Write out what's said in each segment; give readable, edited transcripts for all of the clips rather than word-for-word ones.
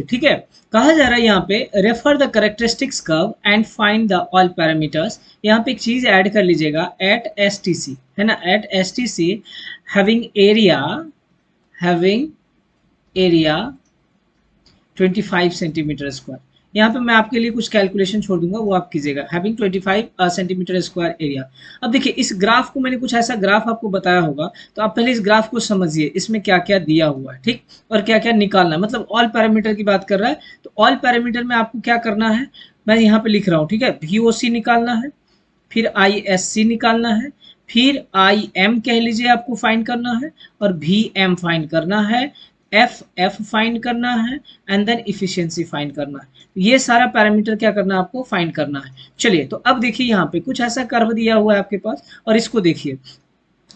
ठीक है, कहा जा रहा है यहाँ पे refer the characteristics curve and find the all parameters. यहाँ पे एक चीज ऐड कर लीजिएगा, एट एस टी सी, है ना, at S T C having area, having area 25 centimetre square. यहाँ पे मैं आपके लिए कुछ कैलकुलेशन छोड़ दूंगा, वो आप कीजिएगा। Having 25 centimetre square area. अब देखिए इस ग्राफ को, मैंने कुछ ऐसा ग्राफ आपको बताया होगा, तो आप पहले इस ग्राफ को समझिए, इसमें क्या क्या दिया हुआ है, ठीक, और क्या क्या निकालना है। मतलब ऑल पैरामीटर की बात कर रहा है, तो ऑल पैरामीटर में आपको क्या करना है, मैं यहाँ पे लिख रहा हूँ, ठीक है। VOC निकालना है, फिर ISC निकालना है, फिर IM कह लीजिए आपको फाइंड करना है, और VM फाइंड करना है, एफ फाइंड करना है, एंड देन इफिशियंसी फाइंड करना है। ये सारा पैरामीटर क्या करना है आपको, फाइंड करना है। चलिए, तो अब देखिए यहाँ पे कुछ ऐसा कर्व दिया हुआ है आपके पास, और इसको देखिए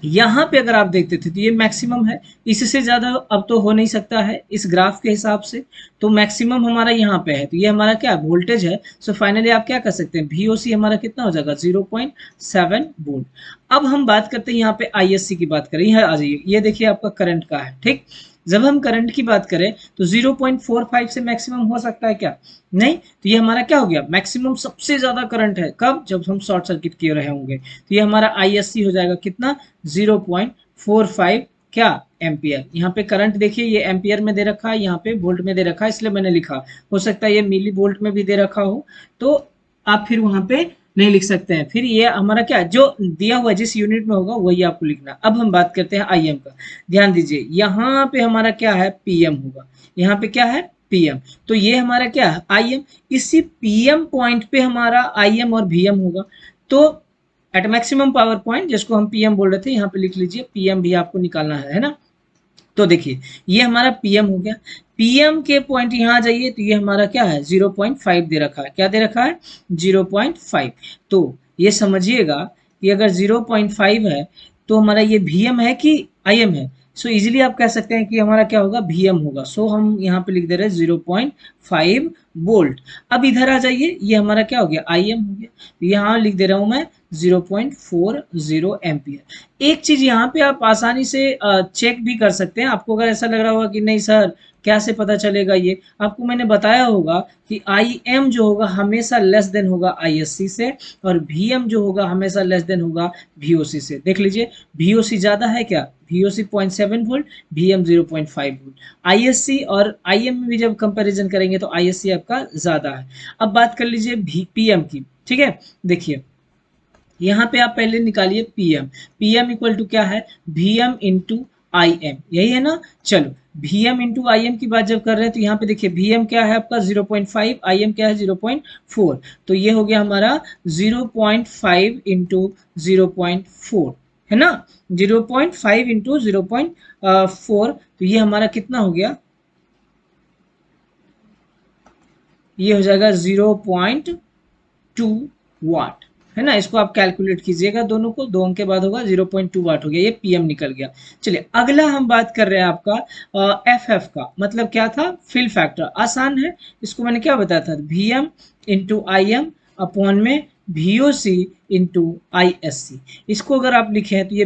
यहाँ पे अगर आप देखते थे तो ये मैक्सिमम है, इससे ज्यादा अब तो हो नहीं सकता है इस ग्राफ के हिसाब से, तो मैक्सिमम हमारा यहाँ पे है, तो ये हमारा क्या वोल्टेज है। सो फाइनली आप क्या कर सकते हैं, VOC हमारा कितना हो जाएगा, 0.7 वोल्ट। अब हम बात करते हैं यहाँ पे ISC की बात करें, यहाँ आ जाइए, ये देखिए आपका करंट का है, ठीक। जब हम करंट की बात करें तो 0.45 से मैक्सिमम हो सकता है क्या, नहीं, तो ये हमारा क्या हो गया, मैक्सिमम सबसे ज्यादा करंट है कब, जब हम शॉर्ट सर्किट किए रहे होंगे, तो ये हमारा ISC हो जाएगा कितना, 0.45 क्या एम्पियर। यहाँ पे करंट देखिए, ये एम्पियर में दे रखा है, यहाँ पे वोल्ट में दे रखा है, इसलिए मैंने लिखा, हो सकता है ये मिली वोल्ट में भी दे रखा हो, तो आप फिर वहां पे नहीं लिख सकते हैं। फिर ये हमारा क्या, जो दिया हुआ जिस यूनिट में होगा वही आपको लिखना। अब हम बात करते हैं IM का, ध्यान दीजिए, यहाँ पे हमारा क्या है, PM होगा, यहाँ पे क्या है, PM, तो ये हमारा क्या है, IM। इसी PM पॉइंट पे हमारा IM और VM होगा, तो एट मैक्सिमम पावर पॉइंट, जिसको हम PM बोल रहे थे, यहाँ पे लिख लीजिए, PM भी आपको निकालना है ना। तो देखिए ये हमारा PM हो गया, PM के पॉइंट यहाँ आ जाइए, तो ये हमारा क्या है, 0.5 दे रखा है, क्या दे रखा है, 0.5। तो ये समझिएगा कि अगर 0.5 है तो हमारा ये VM है कि IM है। सो इजीली आप कह सकते हैं कि हमारा क्या होगा, VM होगा। सो हम यहाँ पे लिख दे रहे हैं 0.5 वोल्ट। अब इधर आ जाइए, ये हमारा क्या हो गया, IM हो गया, तो यहाँ लिख दे रहा हूँ मैं 0.40 एम्पियर। एक चीज यहाँ पे आप आसानी से चेक भी कर सकते हैं। आपको अगर ऐसा लग रहा होगा कि नहीं सर कैसे पता चलेगा, ये आपको मैंने बताया होगा कि IM जो होगा हमेशा लेस देन होगा ISC से, और VM जो होगा हमेशा लेस देन होगा VOC से। देख लीजिए VOC ज्यादा है क्या, VOC 0.7 volt, VM 0.5 volt. ISC और IM में भी जब कंपैरिजन करेंगे तो ISC आपका ज्यादा है। अब बात कर लीजिए PM की, ठीक है। देखिए यहाँ पे आप पहले निकालिए PM इक्वल टू क्या है, VM इंटू IM, यही है ना। चलो VM इंटू IM की बात जब कर रहे हैं तो यहाँ पे देखिए VM क्या है आपका 0.5, IM क्या है 0.4, तो ये हो गया हमारा 0.5 इंटू 0.4, है ना, 0.5 इंटू 0.4, तो ये हमारा कितना हो गया, ये हो जाएगा 0.2 वाट, है ना। इसको आप कैलकुलेट कीजिएगा, दोनों को, 2 अंक के बाद होगा, 0.2 वाट हो गया, ये PM निकल गया। चलिए अगला हम बात कर रहे हैं आपका FF का, मतलब क्या था, फिल फैक्टर। आसान है, इसको मैंने क्या बताया था, VM इंटू IM अपॉन में VOC इंटू ISC। इसको अगर आप लिखें तो ये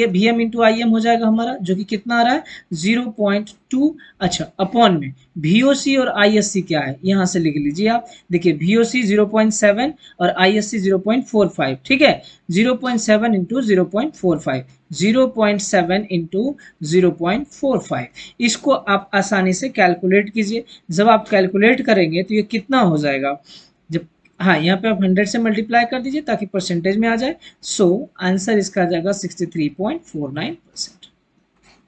VM इंटू IM हो जाएगा हमारा, जो कि कितना आ रहा है, 0.2। अच्छा, अपॉन में VOC और ISC क्या है, यहाँ से लिख लीजिए आप। देखिए VOC 0.7 और ISC 0.45, ठीक है। 0.7 इंटू 0.45, 0.7 इंटू 0.45, इसको आप आसानी से कैलकुलेट कीजिए। जब आप कैलकुलेट करेंगे तो ये कितना हो जाएगा, जब, हाँ, यहाँ पे आप 100 से मल्टीप्लाई कर दीजिए ताकि परसेंटेज में आ जाए। सो आंसर इसका आ जाएगा 63.49%,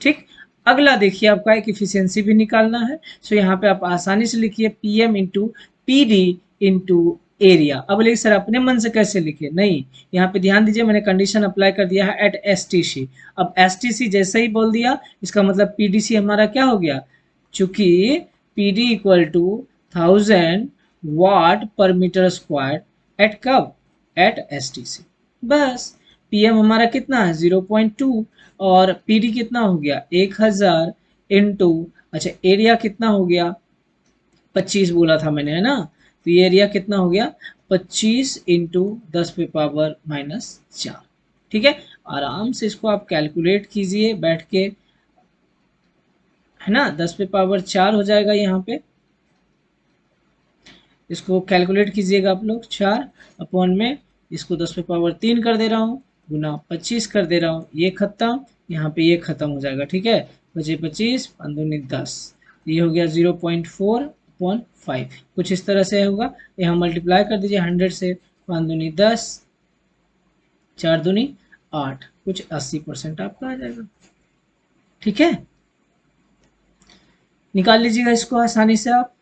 ठीक। अगला देखिए, आपका एक इफिशियंसी भी निकालना है। सो यहाँ पे आप आसानी से लिखिए PM into PD into area. अब बोलिए सर अपने मन से कैसे लिखे, नहीं, यहाँ पे ध्यान दीजिए, मैंने कंडीशन अप्लाई कर दिया है एट STC। अब STC जैसे ही बोल दिया, इसका मतलब PDC हमारा क्या हो गया, चूंकि PD इक्वल टू 1000 वाट पर मीटर स्क्वायर एट कब, एट STC। बस PM हमारा कितना है 0.2, और PD कितना हो गया 1000 इंटू, अच्छा एरिया कितना हो गया 25 बोला था मैंने, है ना, तो ये एरिया कितना हो गया 25 इंटू 10 पे पावर -4, ठीक है। आराम से इसको आप कैलकुलेट कीजिए बैठ के, है ना, 10 पे पावर 4 हो जाएगा यहाँ पे, इसको कैलकुलेट कीजिएगा आप लोग, 4 अपॉन में इसको 10 पे पावर 3 कर दे रहा हूँ, गुना 25 कर दे रहा हूँ, ये खत्म, यहाँ पे ये खत्म हो जाएगा, ठीक है। बचे 25, 5 दूनी 10, ये हो गया 0.4 अपॉन 5, कुछ इस तरह से होगा। यहाँ मल्टीप्लाई कर दीजिए 100 से, 5 दूनी 10, 4 दूनी 8, कुछ 80% आपका आ जाएगा, ठीक है। निकाल लीजिएगा इसको आसानी से आप।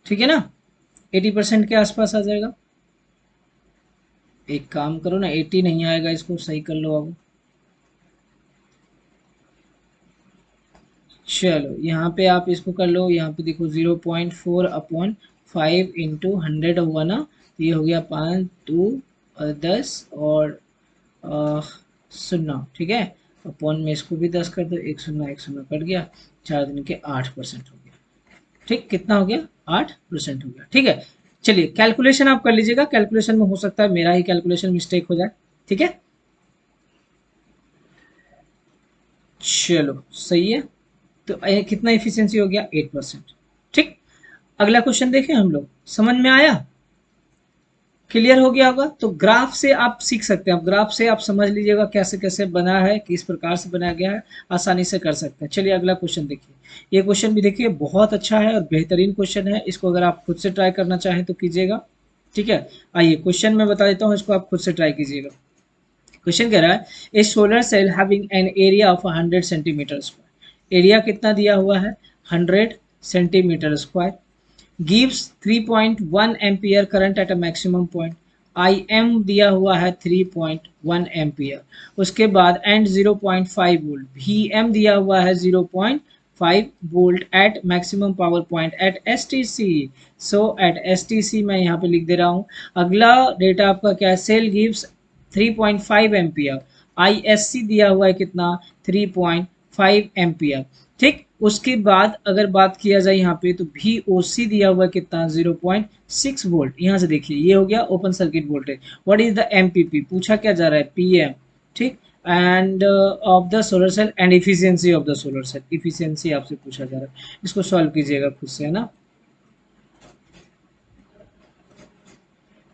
ठीक है ना, 80% के आसपास आ जाएगा। एक काम करो ना, 80 नहीं आएगा, इसको सही कर लो अब। चलो यहाँ पे आप इसको कर लो, यहाँ पे देखो 0.4 अपॉन 5 इंटू 100 हुआ ना, तो ये हो गया 5 2 10 और 0, ठीक है। अपॉन में इसको भी 10 कर दो, एक शून्य कट गया, 4 दिन के 8% हो गया, ठीक। कितना हो गया, 8% हो गया, ठीक है। चलिए कैलकुलेशन आप कर लीजिएगा, कैलकुलेशन में हो सकता है मेरा ही कैलकुलेशन मिस्टेक हो जाए, ठीक है। चलो सही है, तो कितना इफिशियंसी हो गया, 8%, ठीक। अगला क्वेश्चन देखें हम लोग, समझ में आया, क्लियर हो गया होगा। तो ग्राफ से आप सीख सकते हैं, आप ग्राफ से आप समझ लीजिएगा कैसे कैसे बना है, किस प्रकार से बनाया गया है, आसानी से कर सकते हैं। चलिए अगला क्वेश्चन देखिए, ये क्वेश्चन भी देखिए बहुत अच्छा है और बेहतरीन क्वेश्चन है, इसको अगर आप खुद से ट्राई करना चाहें तो कीजिएगा, ठीक है। आइए क्वेश्चन में बता देता हूँ, इसको आप खुद से ट्राई कीजिएगा। क्वेश्चन कह रहा है, a solar cell having an area of 100 centimetre square, area कितना दिया हुआ है, 100 centimetre square, gives 3.1 ampere current at a maximum point, I M दिया हुआ है 3.1 एम्पियर, उसके बाद एंड 0.5 वोल्ट, वी एम दिया हुआ है 0.5 volt at maximum power point at S T C. So at S T C मैं यहाँ पे लिख दे रहा हूँ। अगला डेटा आपका क्या है, cell gives 3.5 ampere, I S C दिया हुआ है कितना, 3.5 एम्पियर, ठीक। उसके बाद अगर बात किया जाए यहाँ पे तो वी ओ सी दिया हुआ है कितना, 0.6 वोल्ट, यहाँ से देखिए ये हो गया open circuit voltage. What is the MPP, पूछा क्या जा रहा है, पीएम, ठीक। And of the solar cell and efficiency of the solar cell, efficiency आपसे पूछा जा रहा है, इसको सॉल्व कीजिएगा खुद से, है ना,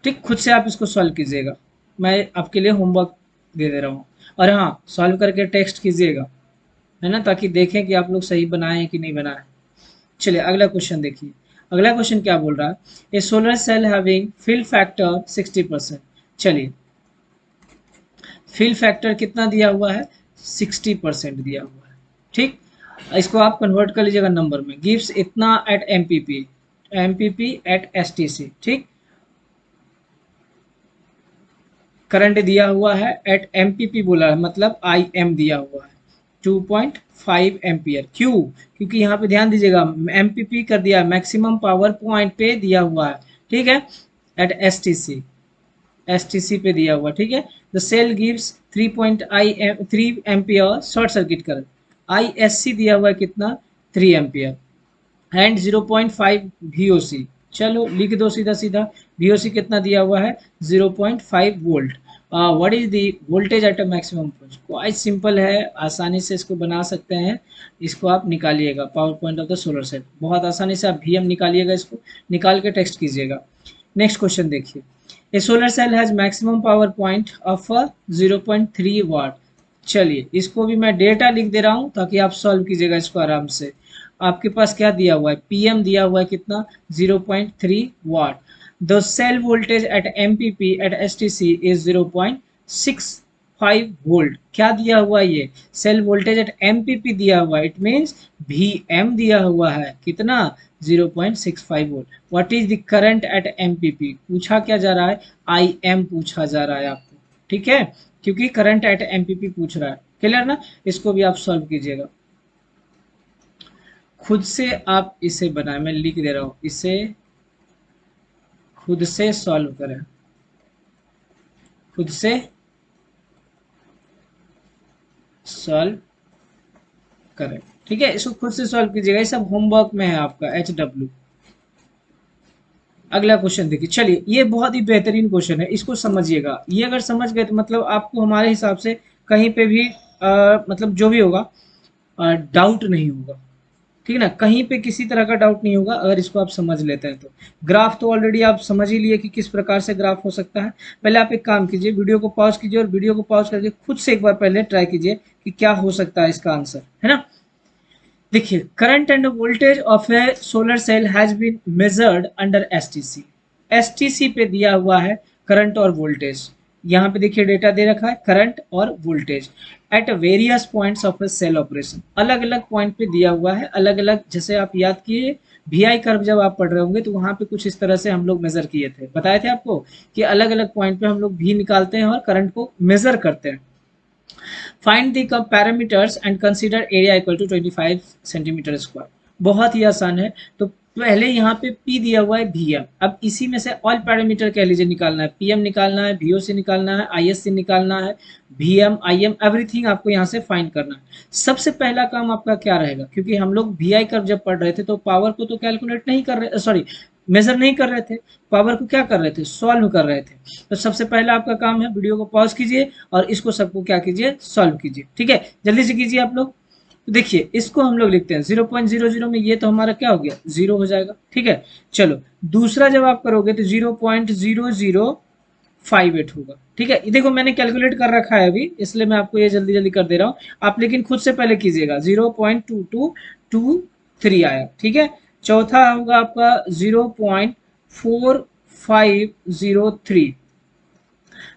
ठीक। खुद से आप इसको सॉल्व कीजिएगा, मैं आपके लिए होमवर्क दे दे रहा हूँ। और हाँ, सॉल्व करके टेक्स्ट कीजिएगा, है ना, ताकि देखें कि आप लोग सही बनाए हैं कि नहीं बनाए। चलिए अगला क्वेश्चन देखिए, अगला क्वेश्चन क्या बोल रहा है, a solar cell having fill factor 60%। चलिए फिल फैक्टर कितना दिया हुआ है, 60% दिया हुआ है, ठीक। इसको आप कन्वर्ट कर लीजिएगा नंबर में, गिव्स इतना at MPP, MPP at STC, ठीक। करंट दिया हुआ है एट एमपीपी बोला है, मतलब आई एम दिया हुआ है 2.5 एम्पियर, क्यों, क्योंकि यहाँ पे ध्यान दीजिएगा एमपीपी कर दिया, मैक्सिमम पावर पॉइंट पे दिया हुआ है, ठीक है, एट एसटीसी, एसटीसी पे दिया हुआ, ठीक है। The cell gives 3 ampere short circuit current, ISC दिया हुआ है कितना, 3 एम्पियर एंड 0.5 वीओसी, चलो लिख दो सीधा सीधा, वीओसी कितना दिया हुआ है, 0.5 volt. What is the voltage at a maximum point, quite simple है, आसानी से इसको बना सकते हैं। इसको आप निकालिएगा, power point of the solar cell, बहुत आसानी से आप वी एम निकालिएगा, इसको निकाल के टेक्स्ट कीजिएगा। नेक्स्ट क्वेश्चन देखिए, a solar cell has maximum power point of 0.3 watt. चलिए इसको भी मैं डेटा लिख दे रहा हूँ ताकि आप सॉल्व कीजिएगा इसको आराम से। आपके पास क्या दिया हुआ है, पीएम दिया हुआ है कितना, 0.3 watt. The cell voltage at MPP at STC is 0.65 volt, क्या दिया हुआ है, ये सेल वोल्टेज एट एमपीपी दिया हुआ है, इट मींस वीएम दिया हुआ है कितना, 0.65 volt. What is the current eight MPP, पूछा क्या जा रहा है, आई एम पूछा जा रहा है आपको, ठीक है, क्योंकि करंट एट एमपीपी पूछ रहा है, क्लियर ना। इसको भी आप सॉल्व कीजिएगा खुद से, आप इसे बनाए, मैं लिख दे रहा हूं, इसे खुद से सॉल्व करें, खुद से सॉल्व करें, ठीक है, इसको खुद से सॉल्व कीजिएगा, ये सब होमवर्क में है आपका HW। अगला क्वेश्चन देखिए, चलिए ये बहुत ही बेहतरीन क्वेश्चन है, इसको समझिएगा, ये अगर समझ गए तो मतलब आपको हमारे हिसाब से कहीं पे भी मतलब जो भी होगा डाउट नहीं होगा, ठीक है ना, कहीं पे किसी तरह का डाउट नहीं होगा अगर इसको आप समझ लेते हैं तो। ग्राफ तो ऑलरेडी आप समझ ही लिए कि किस प्रकार से ग्राफ हो सकता है। पहले आप एक काम कीजिए, वीडियो को पॉज कीजिए और वीडियो को पॉज करके खुद से एक बार पहले ट्राई कीजिए कि क्या हो सकता है इसका आंसर, है ना। देखिए, current and voltage of a solar cell has been measured under STC. STC पे दिया हुआ है करंट और वोल्टेज। यहाँ पे देखिए डेटा दे रखा है करंट और voltage at various points of a cell operation. अलग अलग पॉइंट पे दिया हुआ है, अलग अलग, जैसे आप याद किए VI कर्व जब आप पढ़ रहे होंगे तो वहां पे कुछ इस तरह से हम लोग मेजर किए थे, बताए थे आपको कि अलग अलग पॉइंट पे हम लोग भी निकालते हैं और करंट को मेजर करते हैं। Find the parameters and consider area equal to 25 centimetre square. बहुत ही आसान है। तो पहले यहाँ पे P दिया हुआ है VM, अब इसी में से ऑल पैरामीटर कह लीजिए निकालना है, PM निकालना है, VOC निकालना है, ISC निकालना है, VM IM एवरीथिंग आपको यहाँ से फाइंड करना है। सबसे पहला काम आपका क्या रहेगा, क्योंकि हम लोग VI कर्व जब पढ़ रहे थे तो पावर को तो कैलकुलेट नहीं कर रहे, सॉरी मेजर नहीं कर रहे थे, पावर को क्या कर रहे थे, सॉल्व कर रहे थे। तो सबसे पहला आपका काम है, वीडियो को पॉज कीजिए और इसको सबको क्या कीजिए, सॉल्व कीजिए, ठीक है, जल्दी से कीजिए आप लोग। तो देखिए इसको हम लोग लिखते हैं 0.00 में, ये तो हमारा क्या हो गया, 0 हो जाएगा, ठीक है। चलो दूसरा जब आप करोगे तो 0.0058 होगा, ठीक है। ये देखो मैंने कैलकुलेट कर रखा है अभी, इसलिए मैं आपको ये जल्दी जल्दी कर दे रहा हूँ, आप लेकिन खुद से पहले कीजिएगा। 0.2223 आया, ठीक है। चौथा होगा आपका 0.4503,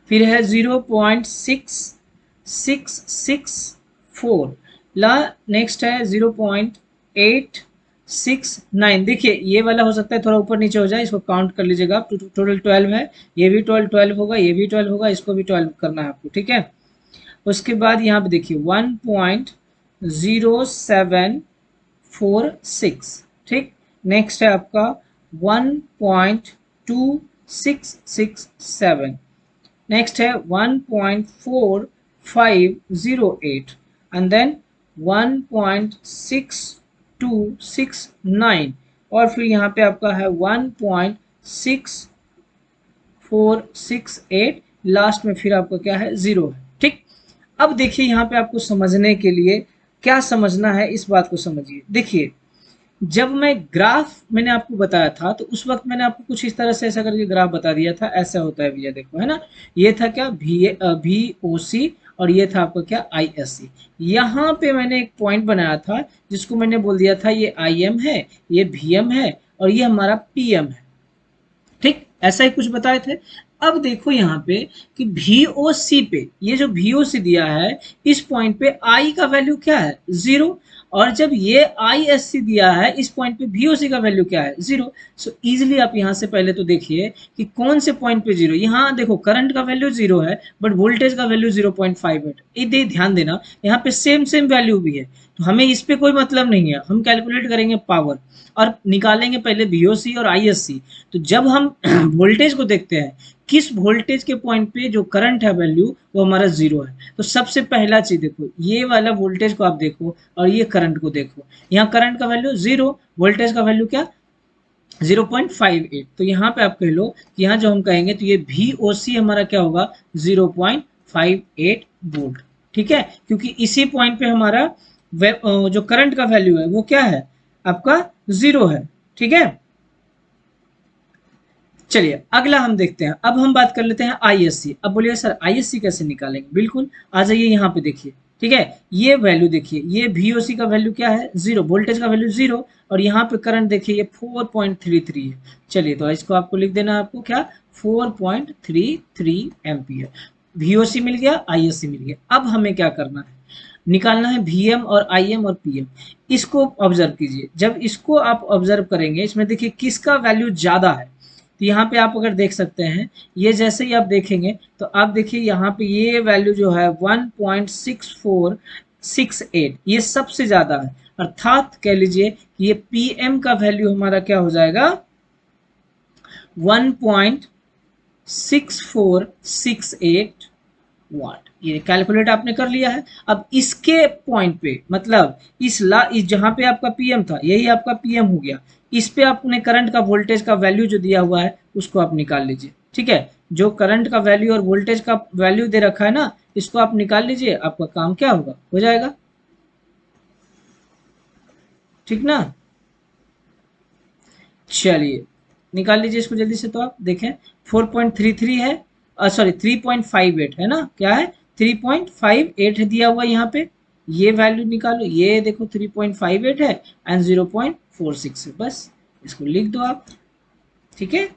फिर है 0.6664, ला नेक्स्ट है 0.869। देखिए ये वाला हो सकता है थोड़ा ऊपर नीचे हो जाए, इसको काउंट कर लीजिएगा आप। टोटल 12 है, ये भी 12 होगा, ये भी 12 होगा, इसको भी 12 करना है आपको, ठीक है। उसके बाद यहाँ पे देखिए 1.0746, ठीक। नेक्स्ट है आपका 1.2667, नेक्स्ट है 1.4508 एंड देन 1.6269 और फिर यहाँ पे आपका है 1.6468, लास्ट में फिर आपका क्या है, 0 है, ठीक। अब देखिए यहाँ पे आपको समझने के लिए क्या समझना है, इस बात को समझिए। देखिए जब मैं ग्राफ मैंने आपको बताया था तो उस वक्त मैंने आपको कुछ इस तरह से ऐसा करके ग्राफ बता दिया था, ऐसा होता है भैया, देखो है ना, ये था क्या VOC और ये था आपका क्या ISC। यहाँ पे मैंने एक पॉइंट बनाया था जिसको मैंने बोल दिया था ये IM है, ये VM है और ये हमारा PM है, ठीक, ऐसा ही कुछ बताए थे। अब देखो यहाँ पे कि VOC पे, ये जो VOC दिया है इस पॉइंट पे I का वैल्यू क्या है, 0, और जब ये ISC दिया है इस पॉइंट पे VOC का वैल्यू क्या है, 0। सो इजिली आप यहाँ से पहले तो देखिए कि कौन से पॉइंट पे 0, यहाँ देखो करंट का वैल्यू 0 है बट वोल्टेज का वैल्यू 0.58, ये ध्यान देना यहाँ पे सेम सेम वैल्यू भी है, तो हमें इस पे कोई मतलब नहीं है, हम कैलकुलेट करेंगे पावर और निकालेंगे पहले VOC और ISC। तो जब हम वोल्टेज को देखते हैं, किस वोल्टेज के पॉइंट पे जो करंट है वैल्यू वो हमारा 0 है, तो सबसे पहला चीज देखो ये वाला वोल्टेज को आप देखो और ये करंट को देखो, यहाँ करंट का वैल्यू 0, वोल्टेज का वैल्यू क्या 0.58, तो यहाँ पे आप कह लो कि यहाँ जो हम कहेंगे तो ये VOC हमारा क्या होगा 0.58 वोल्ट, ठीक है, क्योंकि इसी पॉइंट पे हमारा जो करंट का वैल्यू है वो क्या है आपका 0 है, ठीक है। चलिए अगला हम देखते हैं, अब हम बात कर लेते हैं ISC। अब बोलिए सर ISC कैसे निकालेंगे, बिल्कुल आ जाइए यहाँ पे देखिए, ठीक है, ये वैल्यू देखिए, ये VOC का वैल्यू क्या है 0, वोल्टेज का वैल्यू 0 और यहाँ पे करंट देखिए ये 4.33 है। चलिए तो इसको आपको लिख देना है, आपको क्या 4.33 एम्पियर। VOC मिल गया, ISC मिल गया। अब हमें क्या करना है, निकालना है VM और IM और PM। इसको ऑब्जर्व कीजिए, जब इसको आप ऑब्जर्व करेंगे इसमें देखिए किसका वैल्यू ज्यादा है, तो यहाँ पे आप अगर देख सकते हैं, ये जैसे ही आप देखेंगे तो आप देखिए यहाँ पे ये वैल्यू जो है 1.6468 ये सबसे ज्यादा है, अर्थात कह लीजिए कि ये PM का वैल्यू हमारा क्या हो जाएगा 1.6468 वाट। ये कैलकुलेट आपने कर लिया है। अब इसके पॉइंट पे मतलब इस जहां पे आपका PM था यही आपका PM हो गया, इस पे आपने करंट का वोल्टेज का वैल्यू जो दिया हुआ है उसको आप निकाल लीजिए, ठीक है। जो करंट का वैल्यू और वोल्टेज का वैल्यू दे रखा है ना, इसको आप निकाल लीजिए, आपका काम क्या होगा, हो जाएगा, ठीक ना। चलिए निकाल लीजिए इसको जल्दी से, तो आप देखें 4.33 है, सॉरी 3.58 है ना, क्या है 3.58 दिया हुआ यहाँ पे, ये वैल्यू निकालो, ये देखो 3.58 है एंड 0.46 है, बस इसको लिख दो आप, ठीक है।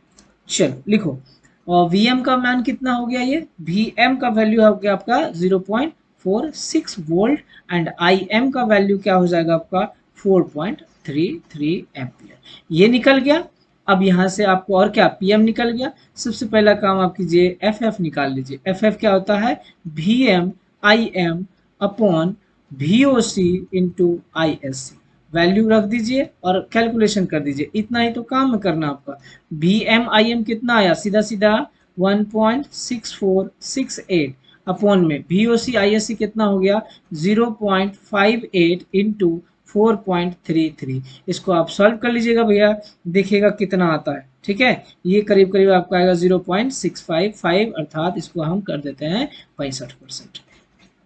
चलो लिखो, और Vm का मान कितना हो गया, ये Vm का वैल्यू हो गया आपका 0.46 वोल्ट एंड Im का वैल्यू क्या हो जाएगा आपका 4.33 एम्पियर, ये निकल गया। अब यहाँ से आपको और क्या Pm निकल गया, सबसे पहला काम आप कीजिए FF निकाल लीजिए, FF क्या होता है Vm Im upon VOC into ISC, value रख दीजिए और कैलकुलेशन कर दीजिए, इतना ही तो काम करना आपका। VMIM कितना आया, सीधा सीधा 1.6468 अपॉन में VOC ISC कितना हो गया 0.58 इंटू 4.33, इसको आप सॉल्व कर लीजिएगा भैया, देखिएगा कितना आता है, ठीक है। ये करीब करीब आपका आएगा 0.655, अर्थात इसको हम कर देते हैं 65%,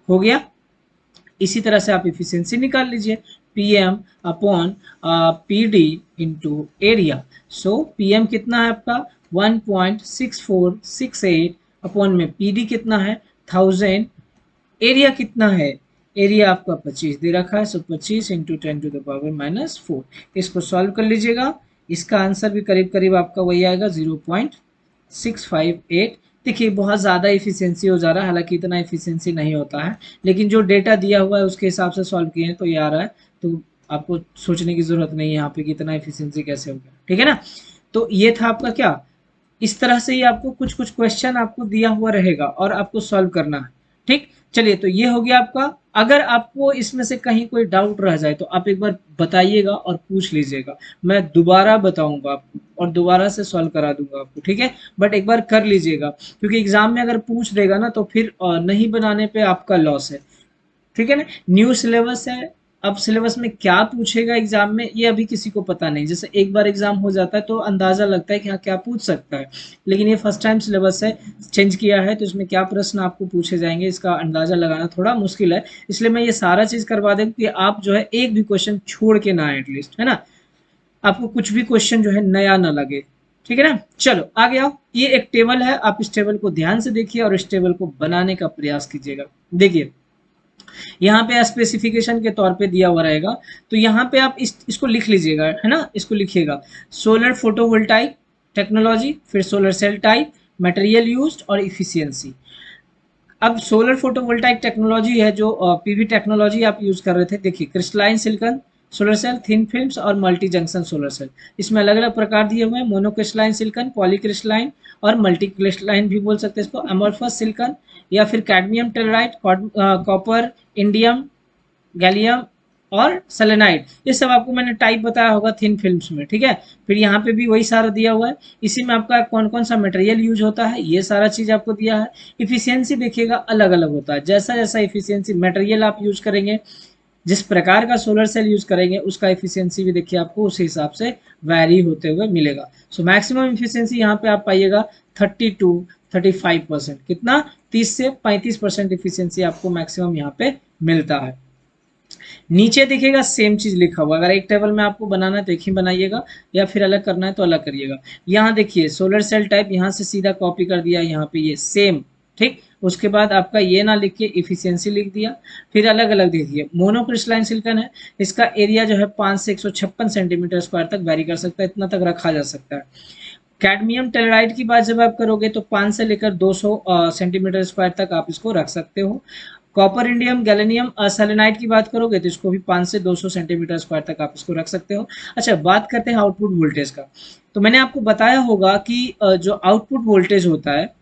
हो गया। इसी तरह से आप इफिशियंसी निकाल लीजिए, PM upon PD into area, so PM कितना है आपका 1.6468 अपॉन में पीडी कितना है 1000, एरिया कितना है, एरिया आपका 25 दे रखा है, सो 25 इंटू 10⁻⁻4, इसको सॉल्व कर लीजिएगा, इसका आंसर भी करीब करीब आपका वही आएगा 0.658। देखिए बहुत ज़्यादा इफिशियंसी हो जा रहा है, हालांकि इतना इफिशियंसी नहीं होता है, लेकिन जो डेटा दिया हुआ है उसके हिसाब से सॉल्व किए हैं तो ये आ रहा है, तो आपको सोचने की ज़रूरत नहीं है यहाँ पे कि इतना इफिशियंसी कैसे हो गया, ठीक है ना। तो ये था आपका क्या, इस तरह से ही आपको कुछ कुछ क्वेश्चन आपको दिया हुआ रहेगा और आपको सॉल्व करना है, ठीक। चलिए तो ये हो गया आपका, अगर आपको इसमें से कहीं कोई डाउट रह जाए तो आप एक बार बताइएगा और पूछ लीजिएगा, मैं दोबारा बताऊंगा आपको और दोबारा से सॉल्व करा दूंगा आपको, ठीक है। बट एक बार कर लीजिएगा, क्योंकि एग्जाम में अगर पूछ देगा ना तो फिर नहीं बनाने पे आपका लॉस है, ठीक है ना। न्यू सिलेबस है, अब सिलेबस में क्या पूछेगा एग्जाम में ये अभी किसी को पता नहीं, जैसे एक बार एग्जाम हो जाता है तो अंदाजा लगता है कि हाँ क्या पूछ सकता है, लेकिन ये फर्स्ट टाइम सिलेबस है, चेंज किया है, तो इसमें क्या प्रश्न आपको पूछे जाएंगे इसका अंदाजा लगाना थोड़ा मुश्किल है, इसलिए मैं ये सारा चीज करवा दूं कि आप जो है एक भी क्वेश्चन छोड़ के ना एटलीस्ट, है ना, आपको कुछ भी क्वेश्चन जो है नया ना लगे, ठीक है ना। चलो आगे आओ, ये एक टेबल है, आप इस टेबल को ध्यान से देखिए और इस टेबल को बनाने का प्रयास कीजिएगा। देखिए यहाँ पे स्पेसिफिकेशन के तौर पे दिया हुआ रहेगा, तो यहाँ पे आप इसको लिख लीजिएगा, है ना, इसको लिखिएगा सोलर फोटोवोल्टाइक टेक्नोलॉजी, फिर solar cell type, material used और इफिशियंसी। अब सोलर फोटोवोल्टाइक टेक्नोलॉजी है जो पीवी टेक्नोलॉजी आप यूज कर रहे थे, देखिए crystalline silicon solar cell, thin films और मल्टी जंक्शन सोलर सेल, इसमें अलग अलग प्रकार दिए हुए हैं, मोनोक्रिस्टलाइन सिलिकॉन, पॉलीक्रिस्टलाइन और मल्टी क्रिस्टलाइन भी बोल सकते हैं इसको, अमोर्फस सिलिकॉन या फिर cadmium telluride, copper, indium, gallium और सेलेनाइड, ये सब आपको मैंने टाइप बताया होगा थिन फिल्म्स में, ठीक है। फिर यहाँ पे भी वही सारा दिया हुआ है, इसी में आपका कौन कौन सा मटेरियल यूज होता है ये सारा चीज आपको दिया है। इफिशियंसी देखिएगा अलग अलग होता है, जैसा जैसा इफिशियंसी मटेरियल आप यूज करेंगे, जिस प्रकार का सोलर सेल यूज करेंगे उसका इफिशियंसी भी देखिए आपको उस हिसाब से वैरी होते हुए मिलेगा। सो मैक्सिमम इफिशियंसी यहाँ पे आप पाइएगा 30 to 35%, कितना 30 से 35% इफिशियंसी आपको मैक्सिमम यहाँ पे मिलता है। नीचे दिखेगा सेम चीज लिखा हुआ, अगर एक टेबल में आपको बनाना है तो एक ही बनाइएगा, या फिर अलग करना है तो अलग करिएगा। यहाँ देखिए सोलर सेल टाइप, यहाँ से सीधा कॉपी कर दिया, यहाँ पे ये सेम, ठीक। उसके बाद आपका ये ना लिख के इफिशियंसी लिख दिया, फिर अलग अलग देखिए मोनोक्रिस्टलाइन सिलिकॉन है, इसका एरिया जो है 5 से 156 सेंटीमीटर स्क्वायर तक वेरी कर सकता है, इतना तक रखा जा सकता है। कैडमियम टेलराइड की बात जब आप करोगे तो 5 से लेकर 200 सेंटीमीटर स्क्वायर तक आप इसको रख सकते हो। कॉपर, इंडियम, गैलेनियम, सेलेनाइड की बात करोगे तो इसको भी 5 से 200 सेंटीमीटर स्क्वायर तक आप इसको रख सकते हो। अच्छा बात करते हैं आउटपुट वोल्टेज का, तो मैंने आपको बताया होगा कि जो आउटपुट वोल्टेज होता है,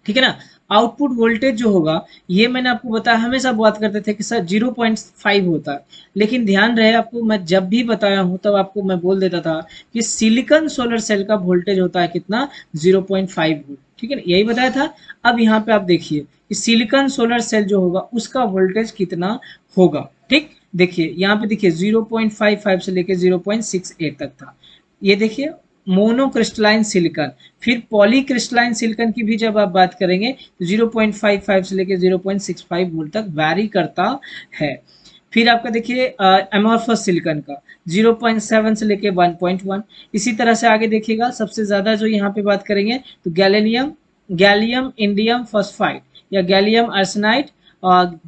ठीक है ना, आउटपुट वोल्टेज जो होगा ये मैंने आपको बताया, हमेशा बात करते थे कि सर 0.5 होता है, लेकिन ध्यान रहे आपको, मैं जब भी बताया हूं तब आपको मैं बोल देता था कि सिलिकॉन सोलर सेल का वोल्टेज होता है कितना 0.5 वोल्ट, ठीक है ना, यही बताया था। अब यहाँ पे आप देखिए कि सिलिकॉन सोलर सेल जो होगा उसका वोल्टेज कितना होगा, ठीक। देखिए यहाँ पे देखिए 0.55 से लेके 0.68 तक था, ये देखिए मोनोक्रिस्टलाइन सिलिकॉन। फिर पॉलीक्रिस्टलाइन सिलिकॉन की भी जब आप बात करेंगे तो 0.55 से लेकर 0.65 वोल्ट तक वैरी करता है। फिर आपका देखिए एमॉर्फस सिलिकॉन का 0.7 से लेके 1.1। इसी तरह से आगे देखिएगा सबसे ज़्यादा जो यहाँ पे बात करेंगे तो गैलियम इंडियम फॉस्फाइड या गैलियम आर्सेनाइड और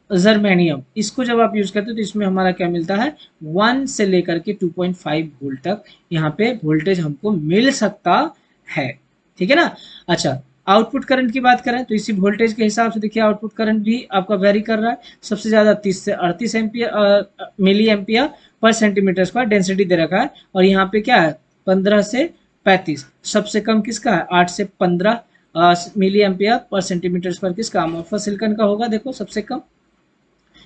जर्मेनियम, इसको जब आप यूज करते हो तो इसमें हमारा क्या मिलता है 1 से लेकर के 2.5 वोल्ट तक यहाँ पे वोल्टेज हमको मिल सकता है। ठीक है ना। अच्छा, आउटपुट करंट की बात करें तो इसी वोल्टेज के हिसाब से देखिए आउटपुट करंट भी आपका वेरी कर रहा है। सबसे ज्यादा 30 से 38 ampere milli ampere per centimetre square density दे रखा है, और यहाँ पे क्या है 15 से 35। सबसे कम किसका है 8 से 15 milli ampere per centimetre square किसका, अमोर्फस सिलिकॉन का होगा। देखो सबसे कम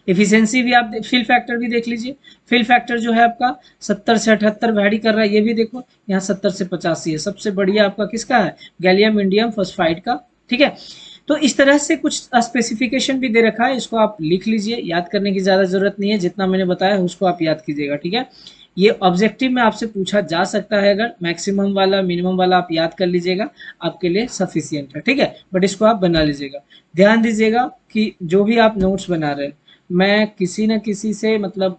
एफिशिएंसी भी आप फिल फैक्टर भी देख लीजिए। फिल फैक्टर जो है आपका 70 से 78 वैरी कर रहा है, ये भी देखो यहाँ 70 से 85 है। सबसे बढ़िया आपका किसका है गैलियम इंडियम फॉस्फाइड का। ठीक है, तो इस तरह से कुछ स्पेसिफिकेशन भी दे रखा है, इसको आप लिख लीजिए, याद करने की ज़्यादा जरूरत नहीं है, जितना मैंने बताया उसको आप याद कीजिएगा। ठीक है, ये ऑब्जेक्टिव में आपसे पूछा जा सकता है, अगर मैक्सिमम वाला मिनिमम वाला आप याद कर लीजिएगा आपके लिए सफिशियंट है। ठीक है, बट इसको आप बना लीजिएगा। ध्यान दीजिएगा कि जो भी आप नोट्स बना रहे हैं, मैं किसी न किसी से मतलब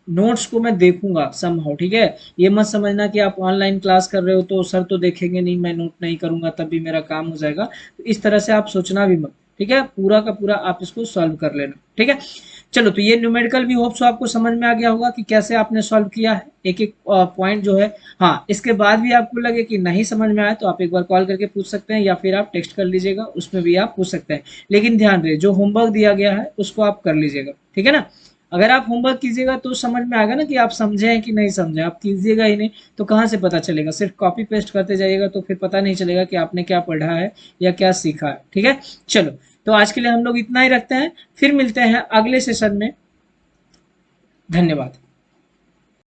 नोट्स को मैं देखूंगा समहाउ। ठीक है, ये मत समझना कि आप ऑनलाइन क्लास कर रहे हो तो सर तो देखेंगे नहीं, मैं नोट नहीं करूंगा तब भी मेरा काम हो जाएगा, तो इस तरह से आप सोचना भी मत। ठीक है, पूरा का पूरा आप इसको सॉल्व कर लेना। ठीक है, चलो तो ये न्यूमेरिकल भी होप्स आपको समझ में आ गया होगा कि कैसे आपने सॉल्व किया है एक एक पॉइंट जो है। हाँ, इसके बाद भी आपको लगे कि नहीं समझ में आया तो आप एक बार कॉल करके पूछ सकते हैं, या फिर आप टेक्स्ट कर लीजिएगा, उसमें भी आप पूछ सकते हैं। लेकिन ध्यान रहे जो होमवर्क दिया गया है उसको आप कर लीजिएगा। ठीक है ना, अगर आप होमवर्क कीजिएगा तो समझ में आएगा ना कि आप समझे हैं कि नहीं समझे। आप कीजिएगा ही नहीं तो कहाँ से पता चलेगा, सिर्फ कॉपी पेस्ट करते जाइएगा तो फिर पता नहीं चलेगा कि आपने क्या पढ़ा है या क्या सीखा है। ठीक है, चलो तो आज के लिए हम लोग इतना ही रखते हैं, फिर मिलते हैं अगले सेशन में। धन्यवाद।